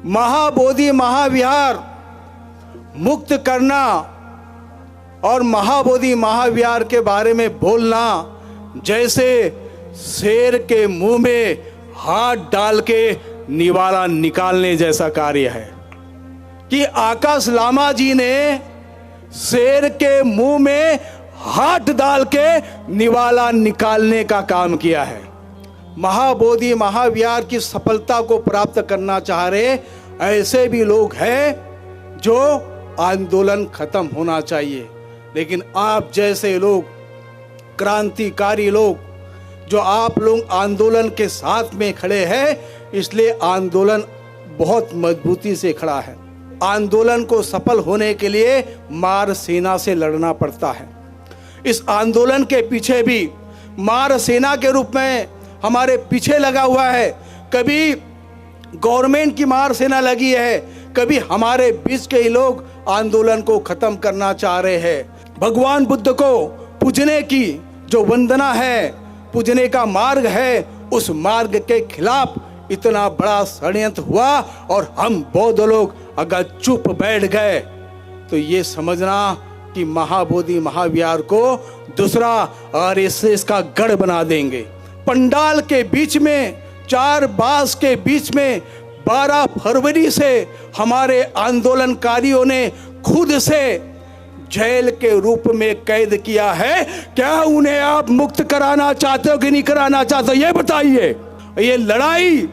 महाबोधि महाविहार मुक्त करना और महाबोधि महाविहार के बारे में बोलना जैसे शेर के मुंह में हाथ डाल के निवाला निकालने जैसा कार्य है कि आकाश लामा जी ने शेर के मुंह में हाथ डाल के निवाला निकालने का काम किया है। महाबोधि महाविहार की सफलता को प्राप्त करना चाह रहे ऐसे भी लोग हैं जो आंदोलन खत्म होना चाहिए, लेकिन आप जैसे लोग क्रांतिकारी लोग जो आप लोग आंदोलन के साथ में खड़े हैं, इसलिए आंदोलन बहुत मजबूती से खड़ा है। आंदोलन को सफल होने के लिए मार सेना से लड़ना पड़ता है। इस आंदोलन के पीछे भी मार सेना के रूप में हमारे पीछे लगा हुआ है। कभी गवर्नमेंट की मार सेना लगी है, कभी हमारे बीच के ही लोग आंदोलन को खत्म करना चाह रहे हैं। भगवान बुद्ध को पूजने की जो वंदना है, पूजने का मार्ग है, उस मार्ग के खिलाफ इतना बड़ा षड्यंत्र हुआ और हम बौद्ध लोग अगर चुप बैठ गए तो ये समझना कि महाबोधि महाविहार को दूसरा आरएसएस का गढ़ बना देंगे। पंडाल के बीच में, चार बास के बीच में 12 फरवरी से हमारे आंदोलनकारियों ने खुद से जेल के रूप में कैद किया है। क्या उन्हें आप मुक्त कराना चाहते हो कि नहीं कराना चाहते, ये बताइए। ये लड़ाई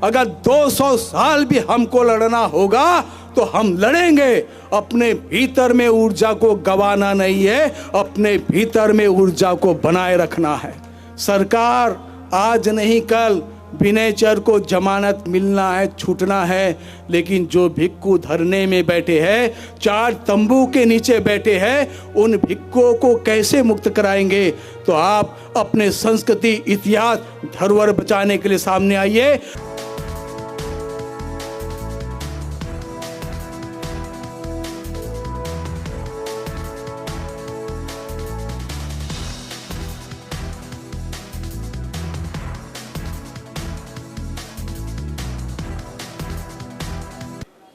अगर 200 साल भी हमको लड़ना होगा तो हम लड़ेंगे। अपने भीतर में ऊर्जा को गंवाना नहीं है, अपने भीतर में ऊर्जा को बनाए रखना है। सरकार आज नहीं कल विनयचर को जमानत मिलना है, छूटना है, लेकिन जो भिक्खू धरने में बैठे हैं, 4 तंबू के नीचे बैठे हैं, उन भिक्खुओं को कैसे मुक्त कराएंगे? तो आप अपने संस्कृति, इतिहास, धरोहर बचाने के लिए सामने आइए।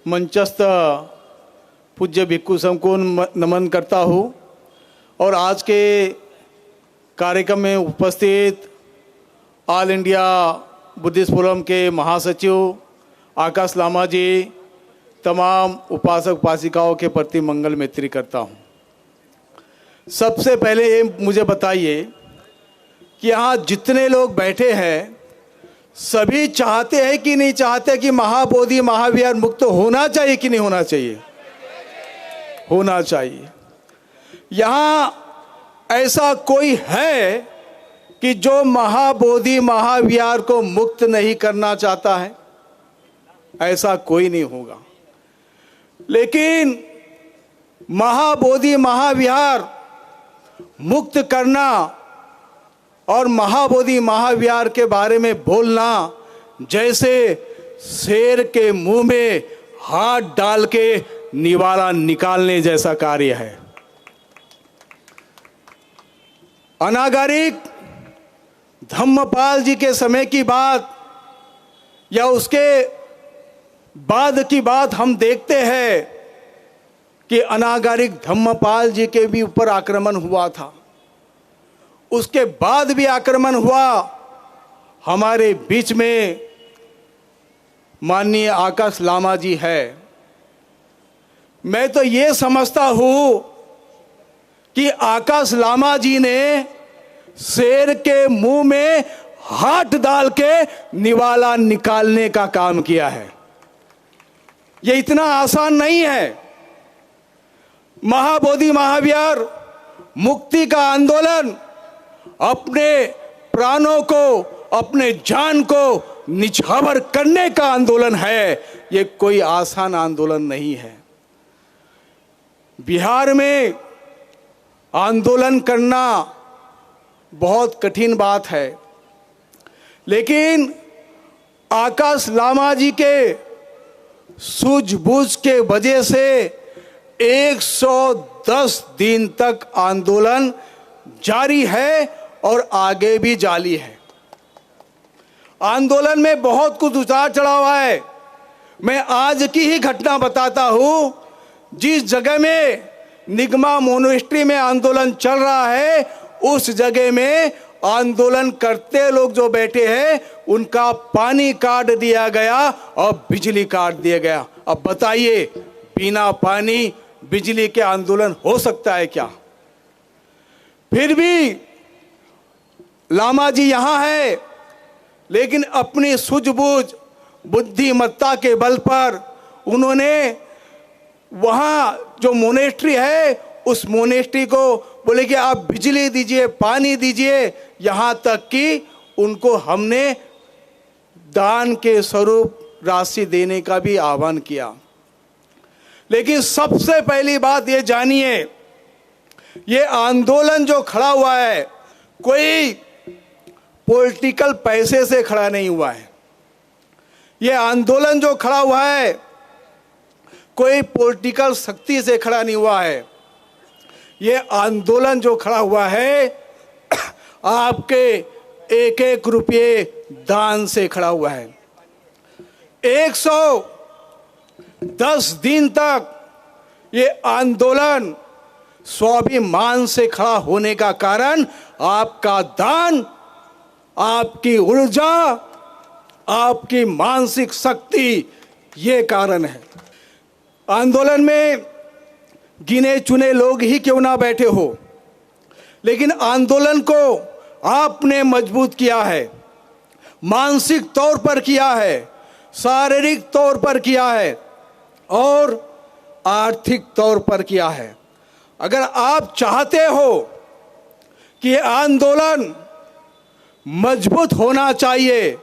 मंचस्थ पूज्य भिक्खु संघ को नमन करता हूँ और आज के कार्यक्रम में उपस्थित ऑल इंडिया बुद्धिस्ट फोरम के महासचिव आकाश लामा जी, तमाम उपासक उपासिकाओं के प्रति मंगल मैत्री करता हूँ। सबसे पहले ये मुझे बताइए कि यहाँ जितने लोग बैठे हैं सभी चाहते हैं कि नहीं चाहते कि महाबोधि महाविहार मुक्त होना चाहिए कि नहीं होना चाहिए? होना चाहिए। यहाँ ऐसा कोई है कि जो महाबोधि महाविहार को मुक्त नहीं करना चाहता है? ऐसा कोई नहीं होगा। लेकिन महाबोधि महाविहार मुक्त करना और महाबोधि महाविहार के बारे में बोलना जैसे शेर के मुंह में हाथ डाल के निवाला निकालने जैसा कार्य है। अनागरिक धम्मपाल जी के समय की बात या उसके बाद की बात हम देखते हैं कि अनागरिक धम्मपाल जी के भी ऊपर आक्रमण हुआ था। उसके बाद भी आक्रमण हुआ। हमारे बीच में माननीय आकाश लामा जी है। मैं तो ये समझता हूं कि आकाश लामा जी ने शेर के मुंह में हाथ डाल के निवाला निकालने का काम किया है। ये इतना आसान नहीं है। महाबोधि महाविहार मुक्ति का आंदोलन अपने प्राणों को, अपने जान को निछावर करने का आंदोलन है। ये कोई आसान आंदोलन नहीं है। बिहार में आंदोलन करना बहुत कठिन बात है, लेकिन आकाश लामा जी के सूझबूझ के वजह से 110 दिन तक आंदोलन जारी है और आगे भी जारी है। आंदोलन में बहुत कुछ उतार चढ़ाव है। मैं आज की ही घटना बताता हूं। जिस जगह में निगमा मोनेस्ट्री में आंदोलन चल रहा है, उस जगह में आंदोलन करते लोग जो बैठे हैं उनका पानी काट दिया गया और बिजली काट दिया गया। अब बताइए, बिना पानी बिजली के आंदोलन हो सकता है क्या? फिर भी लामा जी यहां है, लेकिन अपनी सूझबूझ बुद्धिमत्ता के बल पर उन्होंने वहां जो मोनेस्ट्री है उस मोनेस्ट्री को बोले कि आप बिजली दीजिए, पानी दीजिए, यहां तक कि उनको हमने दान के स्वरूप राशि देने का भी आह्वान किया। लेकिन सबसे पहली बात ये जानिए, ये आंदोलन जो खड़ा हुआ है कोई पॉलिटिकल पैसे से खड़ा नहीं हुआ है। ये आंदोलन जो खड़ा हुआ है कोई पॉलिटिकल शक्ति से खड़ा नहीं हुआ है। ये आंदोलन जो खड़ा हुआ है आपके एक एक रुपये दान से खड़ा हुआ है। 110 दिन तक ये आंदोलन स्वाभिमान से खड़ा होने का कारण आपका दान, आपकी ऊर्जा, आपकी मानसिक शक्ति, ये कारण है। आंदोलन में गिने चुने लोग ही क्यों ना बैठे हो, लेकिन आंदोलन को आपने मजबूत किया है, मानसिक तौर पर किया है, शारीरिक तौर पर किया है और आर्थिक तौर पर किया है। अगर आप चाहते हो कि आंदोलन मजबूत होना चाहिए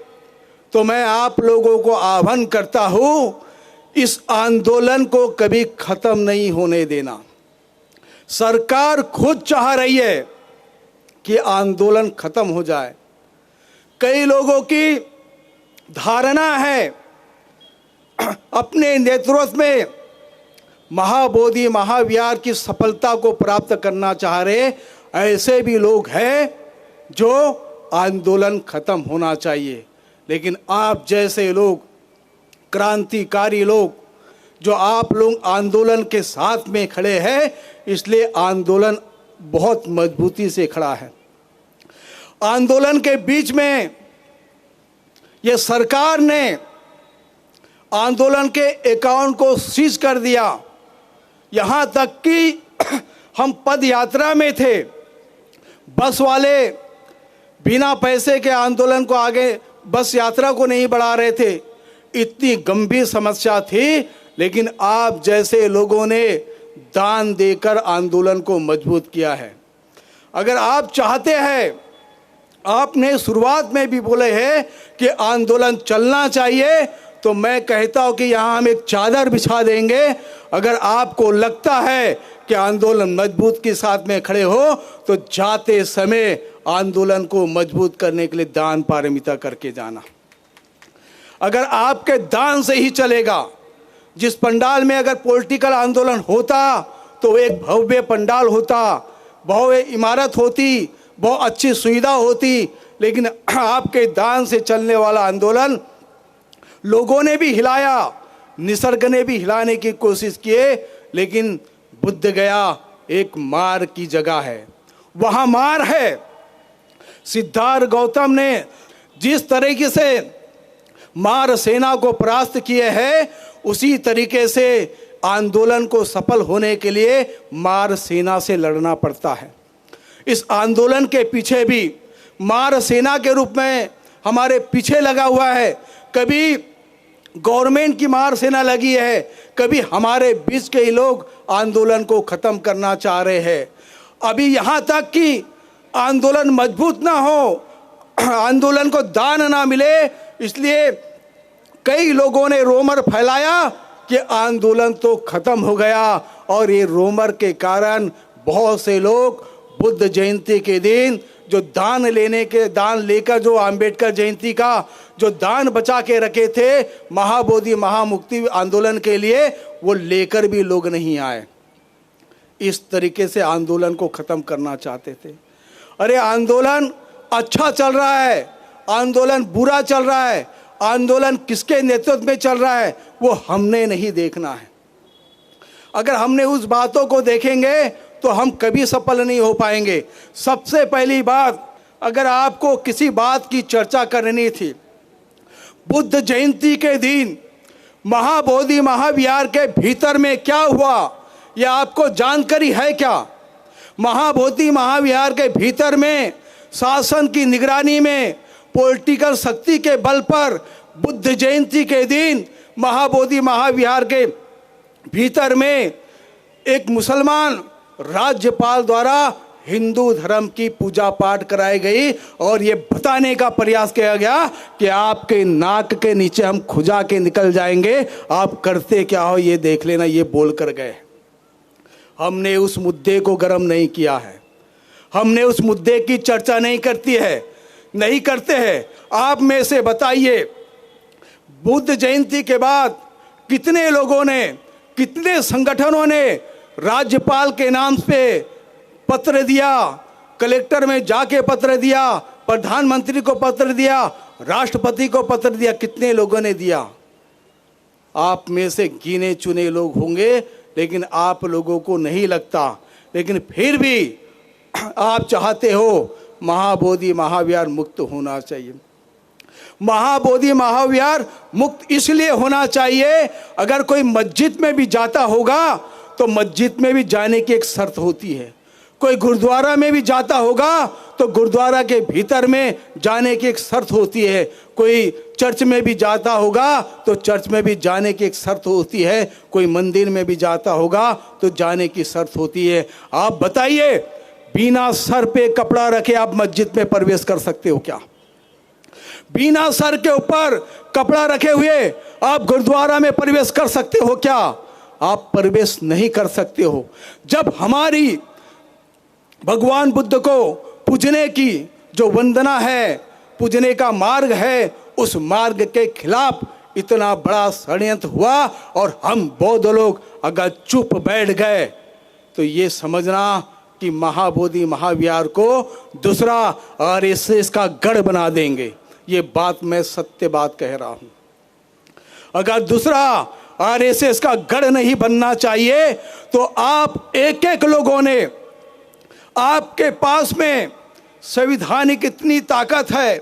तो मैं आप लोगों को आह्वान करता हूं, इस आंदोलन को कभी खत्म नहीं होने देना। सरकार खुद चाह रही है कि आंदोलन खत्म हो जाए। कई लोगों की धारणा है, अपने नेतृत्व में महाबोधि महाविहार की सफलता को प्राप्त करना चाह रहे ऐसे भी लोग हैं जो आंदोलन खत्म होना चाहिए। लेकिन आप जैसे लोग, क्रांतिकारी लोग, जो आप लोग आंदोलन के साथ में खड़े हैं, इसलिए आंदोलन बहुत मजबूती से खड़ा है। आंदोलन के बीच में ये सरकार ने आंदोलन के अकाउंट को सीज कर दिया। यहाँ तक कि हम पद यात्रा में थे, बस वाले बिना पैसे के आंदोलन को आगे, बस यात्रा को नहीं बढ़ा रहे थे। इतनी गंभीर समस्या थी, लेकिन आप जैसे लोगों ने दान देकर आंदोलन को मजबूत किया है। अगर आप चाहते हैं, आपने शुरुआत में भी बोले हैं कि आंदोलन चलना चाहिए, तो मैं कहता हूं कि यहाँ हम एक चादर बिछा देंगे। अगर आपको लगता है कि आंदोलन मजबूत के साथ में खड़े हो तो जाते समय आंदोलन को मजबूत करने के लिए दान पारमिता करके जाना। अगर आपके दान से ही चलेगा, जिस पंडाल में अगर पॉलिटिकल आंदोलन होता तो एक भव्य पंडाल होता, भव्य इमारत होती, बहुत अच्छी सुविधा होती, लेकिन आपके दान से चलने वाला आंदोलन लोगों ने भी हिलाया, निसर्ग ने भी हिलाने की कोशिश किए, लेकिन बुद्ध गया एक मार की जगह है, वहाँ मार है। सिद्धार्थ गौतम ने जिस तरीके से मार सेना को परास्त किए हैं, उसी तरीके से आंदोलन को सफल होने के लिए मार सेना से लड़ना पड़ता है। इस आंदोलन के पीछे भी मार सेना के रूप में हमारे पीछे लगा हुआ है। कभी गवर्नमेंट की मार सेना लगी है, कभी हमारे बीच के ही लोग आंदोलन को ख़त्म करना चाह रहे हैं। अभी यहाँ तक कि आंदोलन मजबूत ना हो, आंदोलन को दान ना मिले, इसलिए कई लोगों ने रोमर फैलाया कि आंदोलन तो ख़त्म हो गया। और ये रोमर के कारण बहुत से लोग बुद्ध जयंती के दिन जो दान लेकर जो अंबेडकर जयंती का जो दान बचा के रखे थे महाबोधि महामुक्ति आंदोलन के लिए, वो लेकर भी लोग नहीं आए। इस तरीके से आंदोलन को ख़त्म करना चाहते थे। अरे आंदोलन अच्छा चल रहा है, आंदोलन बुरा चल रहा है, आंदोलन किसके नेतृत्व में चल रहा है वो हमने नहीं देखना है। अगर हमने उस बातों को देखेंगे तो हम कभी सफल नहीं हो पाएंगे। सबसे पहली बात, अगर आपको किसी बात की चर्चा करनी थी, बुद्ध जयंती के दिन महाबोधि महाविहार के भीतर में क्या हुआ, यह आपको जानकारी है क्या? महाबोधि महाविहार के भीतर में शासन की निगरानी में पॉलिटिकल शक्ति के बल पर बुद्ध जयंती के दिन महाबोधि महाविहार के भीतर में एक मुसलमान राज्यपाल द्वारा हिंदू धर्म की पूजा पाठ कराई गई और ये बताने का प्रयास किया गया कि आपके नाक के नीचे हम खुजा के निकल जाएंगे, आप करते क्या हो ये देख लेना, ये बोल कर गए। हमने उस मुद्दे को गर्म नहीं किया है, हमने उस मुद्दे की चर्चा नहीं करते हैं। आप में से बताइए, बुद्ध जयंती के बाद कितने लोगों ने, कितने संगठनों ने राज्यपाल के नाम पे पत्र दिया, कलेक्टर में जाके पत्र दिया, प्रधानमंत्री को पत्र दिया, राष्ट्रपति को पत्र दिया, कितने लोगों ने दिया? आप में से गिने चुने लोग होंगे, लेकिन आप लोगों को नहीं लगता। लेकिन फिर भी आप चाहते हो महाबोधि महाविहार मुक्त होना चाहिए। महाबोधि महाविहार मुक्त इसलिए होना चाहिए, अगर कोई मस्जिद में भी जाता होगा तो मस्जिद में भी जाने की एक शर्त होती है, कोई गुरुद्वारा में भी जाता होगा तो गुरुद्वारा के भीतर में जाने की एक शर्त होती है, कोई चर्च में भी जाता होगा तो चर्च में भी जाने की एक शर्त होती है, कोई मंदिर में भी जाता होगा तो जाने की शर्त होती है। आप बताइए, बिना सर पे कपड़ा रखे आप मस्जिद में प्रवेश कर सकते हो क्या? बिना सर के ऊपर कपड़ा रखे हुए आप गुरुद्वारा में प्रवेश कर सकते हो क्या? आप प्रवेश नहीं कर सकते हो। जब हमारी भगवान बुद्ध को पूजने की जो वंदना है, पूजने का मार्ग है, उस मार्ग के खिलाफ इतना बड़ा षड्यंत्र हुआ और हम बौद्ध लोग अगर चुप बैठ गए तो ये समझना कि महाबोधि महाविहार को दूसरा आरएसएस का गढ़ बना देंगे। ये बात मैं सत्य बात कह रहा हूं। अगर दूसरा आरएसएस का गढ़ नहीं बनना चाहिए तो आप एक एक लोगों ने, आपके पास में संवैधानिक इतनी ताकत है,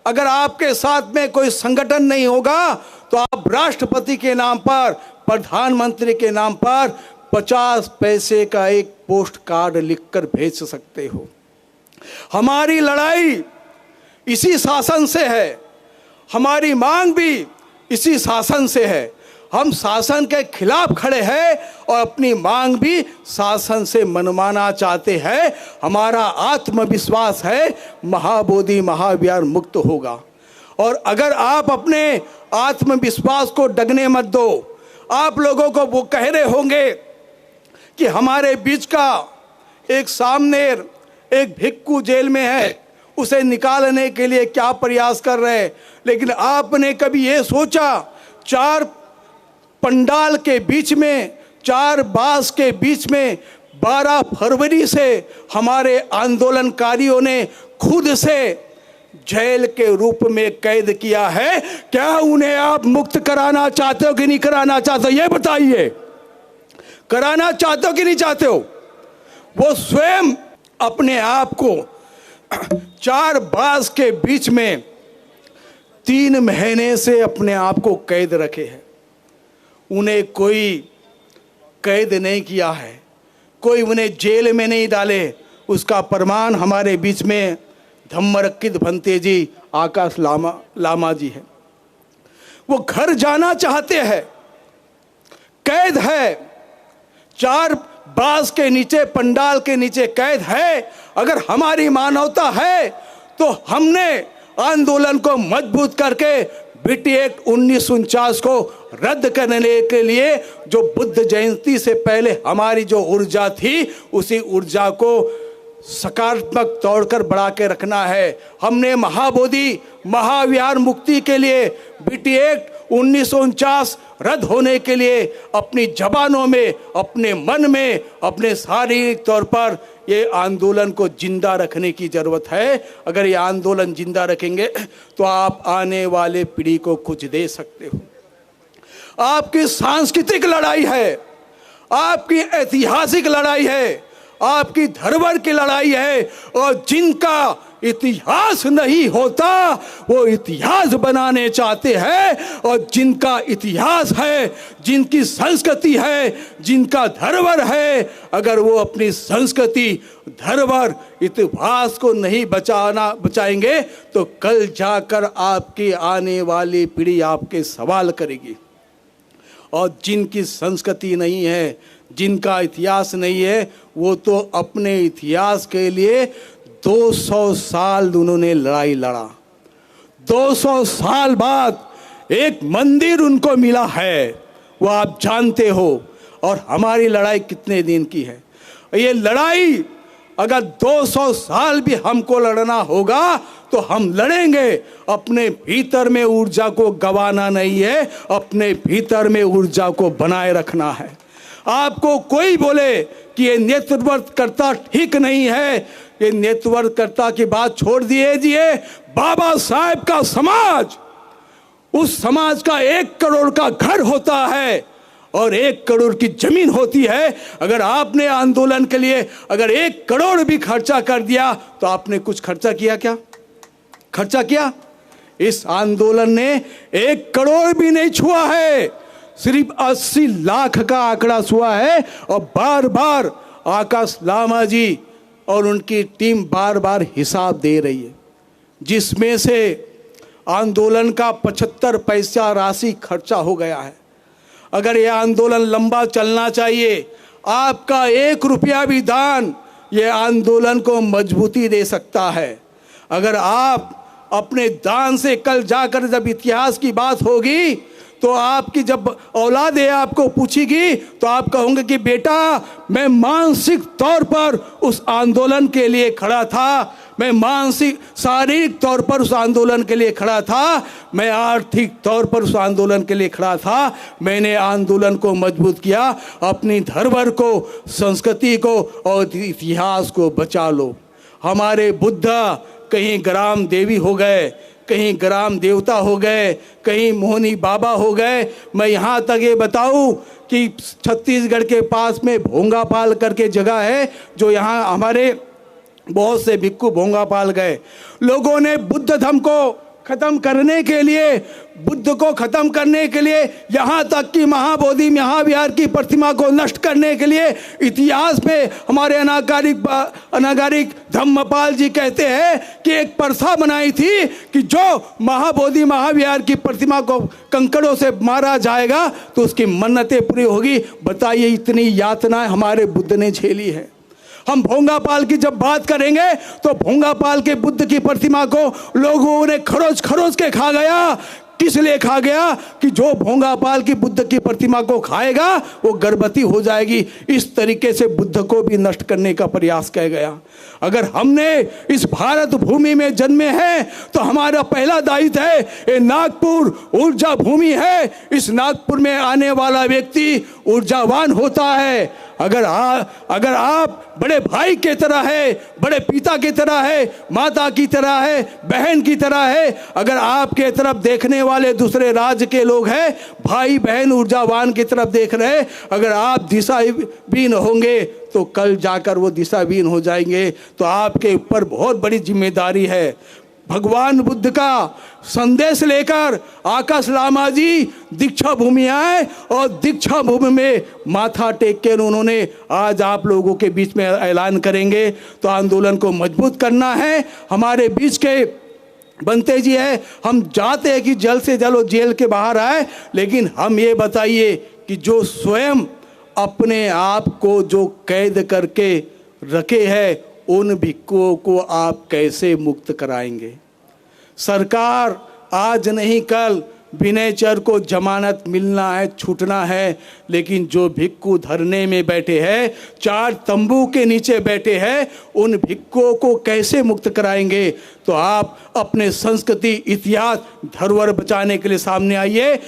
अगर आपके साथ में कोई संगठन नहीं होगा तो आप राष्ट्रपति के नाम पर, प्रधानमंत्री के नाम पर 50 पैसे का एक पोस्ट कार्ड लिखकर भेज सकते हो। हमारी लड़ाई इसी शासन से है, हमारी मांग भी इसी शासन से है। हम शासन के खिलाफ खड़े हैं और अपनी मांग भी शासन से मनवाना चाहते हैं। हमारा आत्मविश्वास है महाबोधि महाविहार मुक्त होगा। और अगर आप अपने आत्मविश्वास को डगने मत दो। आप लोगों को वो कह रहे होंगे कि हमारे बीच का एक सामनेर, एक भिक्खू जेल में है, उसे निकालने के लिए क्या प्रयास कर रहे हैं। लेकिन आपने कभी ये सोचा, 4 पंडाल के बीच में, 4 बास के बीच में 12 फरवरी से हमारे आंदोलनकारियों ने खुद से जेल के रूप में कैद किया है। क्या उन्हें आप मुक्त कराना चाहते हो कि नहीं कराना चाहते हो? ये बताइए, कराना चाहते हो कि नहीं चाहते हो? वो स्वयं अपने आप को 4 बास के बीच में 3 महीने से अपने आप को कैद रखे हैं। उन्हें कोई कैद नहीं किया है, कोई उन्हें जेल में नहीं डाले। उसका प्रमाण हमारे बीच में धम्मरक्कित भंते जी, आकाश लामा जी है। वो घर जाना चाहते हैं, कैद है, 4 बास के नीचे, पंडाल के नीचे कैद है। अगर हमारी मानवता है तो हमने आंदोलन को मजबूत करके बीटी एक्ट 1949 को रद्द करने के लिए जो बुद्ध जयंती से पहले हमारी जो ऊर्जा थी, उसी ऊर्जा को सकारात्मक तौर पर बढ़ा के रखना है। हमने महाबोधि महाविहार मुक्ति के लिए बीटी एक्ट 1949 रद्द होने के लिए अपनी जबानों में, अपने मन में, अपने शारीरिक तौर पर ये आंदोलन को जिंदा रखने की ज़रूरत है। अगर ये आंदोलन जिंदा रखेंगे तो आप आने वाले पीढ़ी को कुछ दे सकते हो। आपकी सांस्कृतिक लड़ाई है, आपकी ऐतिहासिक लड़ाई है, आपकी धरोहर की लड़ाई है, और जिनका इतिहास नहीं होता वो इतिहास बनाने चाहते हैं, और जिनका इतिहास है, जिनकी संस्कृति है, जिनका धरोहर है, अगर वो अपनी संस्कृति, धरोहर, इतिहास को नहीं बचाएंगे तो कल जाकर आपकी आने वाली पीढ़ी आपके सवाल करेगी। और जिनकी संस्कृति नहीं है, जिनका इतिहास नहीं है, वो तो अपने इतिहास के लिए 200 साल उन्होंने लड़ाई लड़ा। 200 साल बाद एक मंदिर उनको मिला है, वो आप जानते हो। और हमारी लड़ाई कितने दिन की है? ये लड़ाई अगर 200 साल भी हमको लड़ना होगा तो हम लड़ेंगे। अपने भीतर में ऊर्जा को गंवाना नहीं है, अपने भीतर में ऊर्जा को बनाए रखना है। आपको कोई बोले कि ये नेतृत्वकर्ता ठीक नहीं है, ये नेतृत्वकर्ता की बात छोड़ दीजिए। बाबा साहेब का समाज, उस समाज का 1 करोड़ का घर होता है और 1 करोड़ की जमीन होती है। अगर आपने आंदोलन के लिए अगर 1 करोड़ भी खर्चा कर दिया तो आपने कुछ खर्चा किया क्या? खर्चा किया? इस आंदोलन ने 1 करोड़ भी नहीं छुआ है, सिर्फ 80 लाख का आंकड़ा छुआ है। और बार बार आकाश लामा जी और उनकी टीम बार बार हिसाब दे रही है, जिसमें से आंदोलन का 75 पैसा राशि खर्चा हो गया है। अगर यह आंदोलन लंबा चलना चाहिए, आपका 1 रुपया भी दान ये आंदोलन को मजबूती दे सकता है। अगर आप अपने दान से कल जाकर जब इतिहास की बात होगी तो आपकी जब औलादे आपको पूछेगी तो आप कहोगे कि बेटा मैं मानसिक तौर पर उस आंदोलन के लिए खड़ा था, मैं मानसिक शारीरिक तौर पर उस आंदोलन के लिए खड़ा था, मैं आर्थिक तौर पर उस आंदोलन के लिए खड़ा था। मैंने आंदोलन को मजबूत किया। अपनी धरोहर को, संस्कृति को और इतिहास को बचा लो। हमारे बुद्ध कहीं ग्राम देवी हो गए, कहीं ग्राम देवता हो गए, कहीं मोहनी बाबा हो गए। मैं यहाँ तक ये बताऊँ कि छत्तीसगढ़ के पास में भोंगापाल करके जगह है, जो यहाँ हमारे बहुत से भिक्खु भोंगापाल गए। लोगों ने बुद्ध धर्म को ख़त्म करने के लिए, बुद्ध को ख़त्म करने के लिए, यहाँ तक कि महाबोधि महाविहार की प्रतिमा को नष्ट करने के लिए, इतिहास में हमारे अनागारिक धम्मपाल जी कहते हैं कि एक प्रथा बनाई थी कि जो महाबोधि महाविहार की प्रतिमा को कंकड़ों से मारा जाएगा तो उसकी मन्नतें पूरी होगी। बताइए, इतनी यातनाएं हमारे बुद्ध ने झेली है। हम भोंगापाल की जब बात करेंगे तो भोंगापाल के बुद्ध की प्रतिमा को लोगों ने खरोच खरोच के खा गया। किस लिए खा गया? कि जो भोंगापाल की बुद्ध की प्रतिमा को खाएगा वो गर्भवती हो जाएगी। इस तरीके से बुद्ध को भी नष्ट करने का प्रयास किया गया। अगर हमने इस भारत भूमि में जन्मे हैं तो हमारा पहला दायित्व है, ये नागपुर ऊर्जा भूमि है, इस नागपुर में आने वाला व्यक्ति ऊर्जावान होता है। अगर आप बड़े भाई की तरह है, बड़े पिता की तरह है, माता की तरह है, बहन की तरह है, अगर आपके तरफ देखने वाले दूसरे राज्य के लोग हैं, भाई बहन ऊर्जावान की तरफ देख रहे, अगर आप दिशाहीन होंगे तो कल जाकर वो दिशाहीन हो जाएंगे। तो आपके ऊपर बहुत बड़ी जिम्मेदारी है। भगवान बुद्ध का संदेश लेकर आकाश लामा जी दीक्षा भूमि आए और दीक्षा भूमि में माथा टेक कर उन्होंने आज आप लोगों के बीच में ऐलान करेंगे। तो आंदोलन को मजबूत करना है। हमारे बीच के बनते जी है, हम चाहते हैं कि जल्द से जल्द वो जेल के बाहर आए, लेकिन हम ये बताइए कि जो स्वयं अपने आप को जो कैद करके रखे हैं उन भिक्खुओं को आप कैसे मुक्त कराएंगे? सरकार आज नहीं कल विनयचर को जमानत मिलना है, छूटना है, लेकिन जो भिक्खु धरने में बैठे हैं, 4 तंबू के नीचे बैठे हैं, उन भिक्खुओं को कैसे मुक्त कराएंगे? तो आप अपने संस्कृति, इतिहास, धरोहर बचाने के लिए सामने आइए।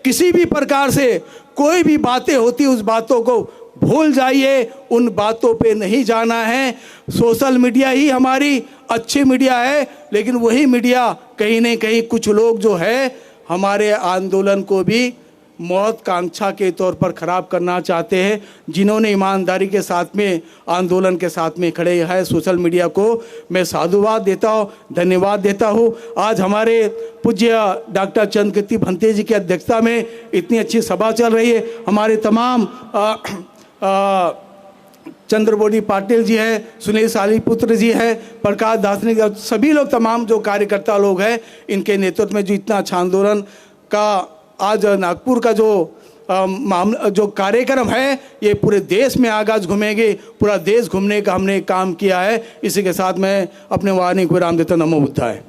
किसी भी प्रकार से कोई भी बातें होती उस बातों को भूल जाइए, उन बातों पे नहीं जाना है। सोशल मीडिया ही हमारी अच्छी मीडिया है, लेकिन वही मीडिया कहीं न कहीं कुछ लोग जो है हमारे आंदोलन को भी महत्वाकांक्षा के तौर पर खराब करना चाहते हैं। जिन्होंने ईमानदारी के साथ में आंदोलन के साथ में खड़े हैं, सोशल मीडिया को मैं साधुवाद देता हूँ, धन्यवाद देता हूँ। आज हमारे पूज्य डॉक्टर चंद्रकीर्ति भंते जी की अध्यक्षता में इतनी अच्छी सभा चल रही है। हमारे तमाम चंद्रबोड़ी पाटिल जी है, सुनील सालीपुत्र जी है, प्रकाश दासनी, सभी लोग तमाम जो कार्यकर्ता लोग हैं, इनके नेतृत्व में जो इतना अच्छा आंदोलन का आज नागपुर का जो कार्यक्रम है ये पूरे देश में आगाज घूमेंगे। पूरा देश घूमने का हमने काम किया है। इसी के साथ मैं अपने वाणी को विराम देता हूं। नमो बुद्धाय।